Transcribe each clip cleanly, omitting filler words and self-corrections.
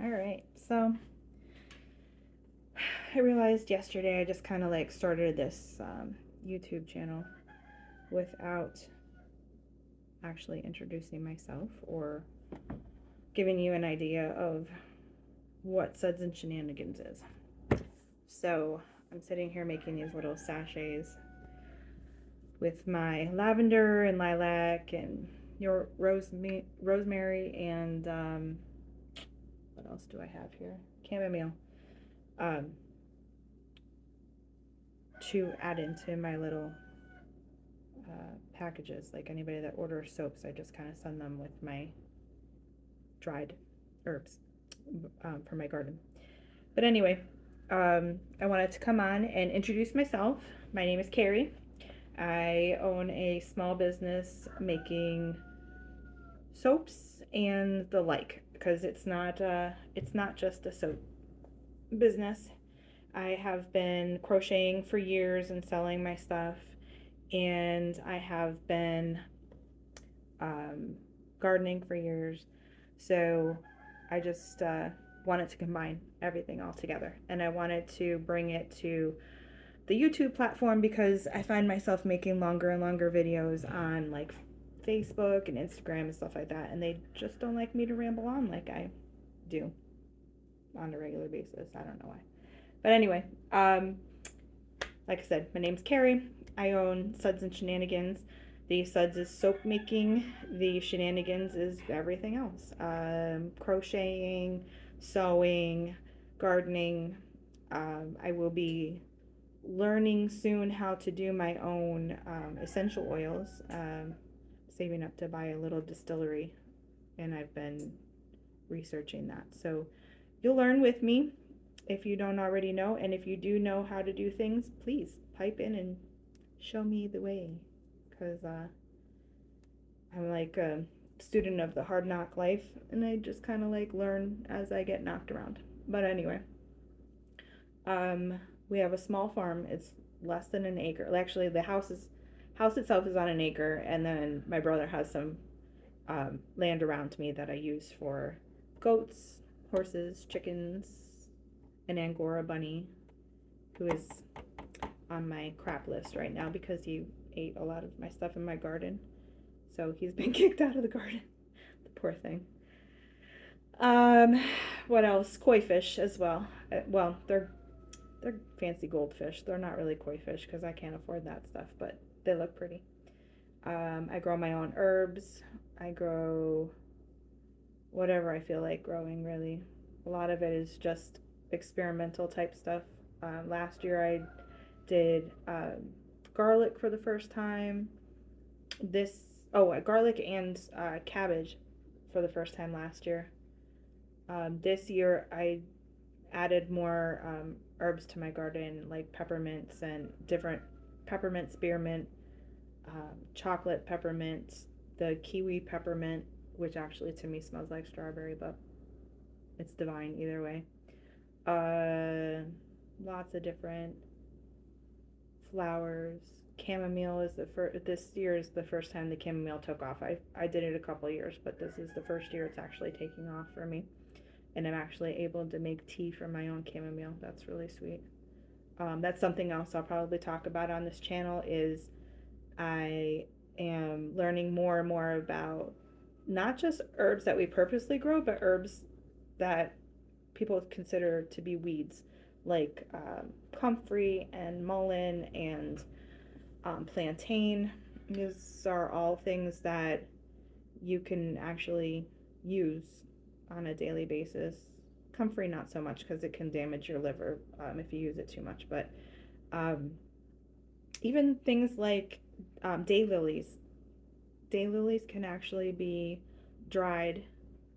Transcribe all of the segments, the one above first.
All right. So I realized yesterday I just kind of like started this YouTube channel without actually introducing myself or giving you an idea of what Suds and Shenanigans is. So I'm sitting here making these little sachets with my lavender and lilac and your rosemary and what else do I have here? Chamomile. Um, to add into my little packages. Like anybody that orders soaps, I just kind of send them with my dried herbs for my garden. But anyway, I wanted to come on and introduce myself. My name is Carrie. I own a small business making soaps and the like because it's not just a soap business. I have been crocheting for years and selling my stuff, and I have been um, gardening for years. So I just wanted to combine everything all together, and I wanted to bring it to the YouTube platform because I find myself making longer and longer videos on like Facebook and Instagram and stuff like that, and they just don't like me to ramble on like I do on a regular basis. I don't know why. But anyway, like I said, my name's Carrie. I own Suds and Shenanigans. The Suds is soap making. The Shenanigans is everything else. Crocheting, sewing, gardening. I will be learning soon how to do my own essential oils. Saving up to buy a little distillery, and I've been researching that. So you'll learn with me if you don't already know, and if you do know how to do things, please pipe in and show me the way, because I'm like a student of the hard knock life, and I just kind of like learn as I get knocked around. But anyway, um, we have a small farm. It's less than an acre. Actually, the house itself is on an acre, and then my brother has some land around me that I use for goats, horses, chickens, an Angora bunny who is on my crap list right now because he ate a lot of my stuff in my garden. So he's been kicked out of the garden. The poor thing. Um, what else? Koi fish as well. Well, they're fancy goldfish. They're not really koi fish because I can't afford that stuff, but they look pretty. I grow my own herbs. I grow whatever I feel like growing, really. A lot of it is just experimental type stuff. Last year I did garlic for the first time. This, garlic and cabbage for the first time last year. This year I added more herbs to my garden, like peppermints and different peppermint, spearmint, chocolate peppermint, the kiwi peppermint, which actually to me smells like strawberry, but it's divine either way. Uh, Lots of different flowers. Chamomile is the first. This year is the first time the chamomile took off. I did it a couple of years, but this is the first year it's actually taking off for me, and I'm actually able to make tea from my own chamomile. That's really sweet. That's something else I'll probably talk about on this channel. Is I am learning more and more about not just herbs that we purposely grow, but herbs that people consider to be weeds, like comfrey and mullein and plantain. These are all things that you can actually use on a daily basis. Comfrey, not so much because it can damage your liver if you use it too much, but um, even things like daylilies. Daylilies can actually be dried,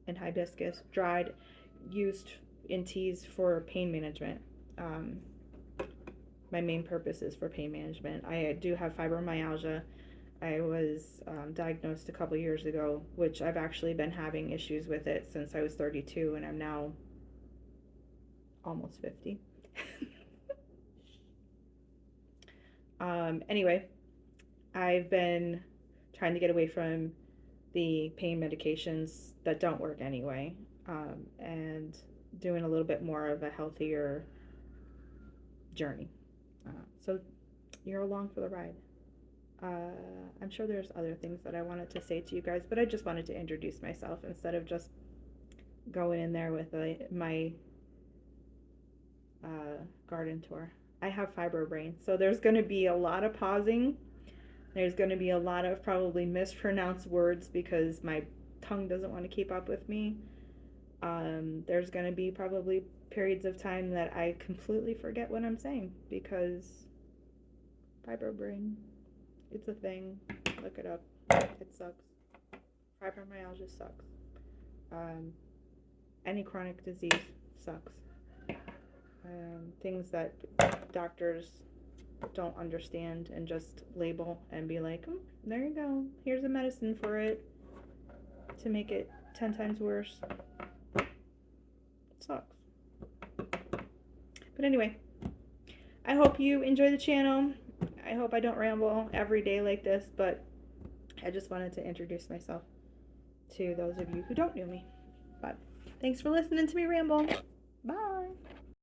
and hibiscus dried, used in teas for pain management. Um, my main purpose is for pain management. I do have fibromyalgia. I was diagnosed a couple years ago, which I've actually been having issues with it since I was 32, and I'm now almost 50. Anyway, I've been trying to get away from the pain medications that don't work anyway. and doing a little bit more of a healthier journey. So you're along for the ride. I'm sure there's other things that I wanted to say to you guys, but I just wanted to introduce myself instead of just going in there with my garden tour. I have fibro brain, so there's going to be a lot of pausing. There's going to be a lot of probably mispronounced words because my tongue doesn't want to keep up with me. There's going to be probably periods of time that I completely forget what I'm saying because fibro brain, it's a thing. Look it up. It sucks. Fibromyalgia sucks. Any chronic disease sucks. Things that doctors don't understand and just label and be like, there you go, here's a medicine for it to make it 10 times worse. It sucks. But anyway, I hope you enjoy the channel. I hope I don't ramble every day like this, but I just wanted to introduce myself to those of you who don't know me. But thanks for listening to me ramble. Bye.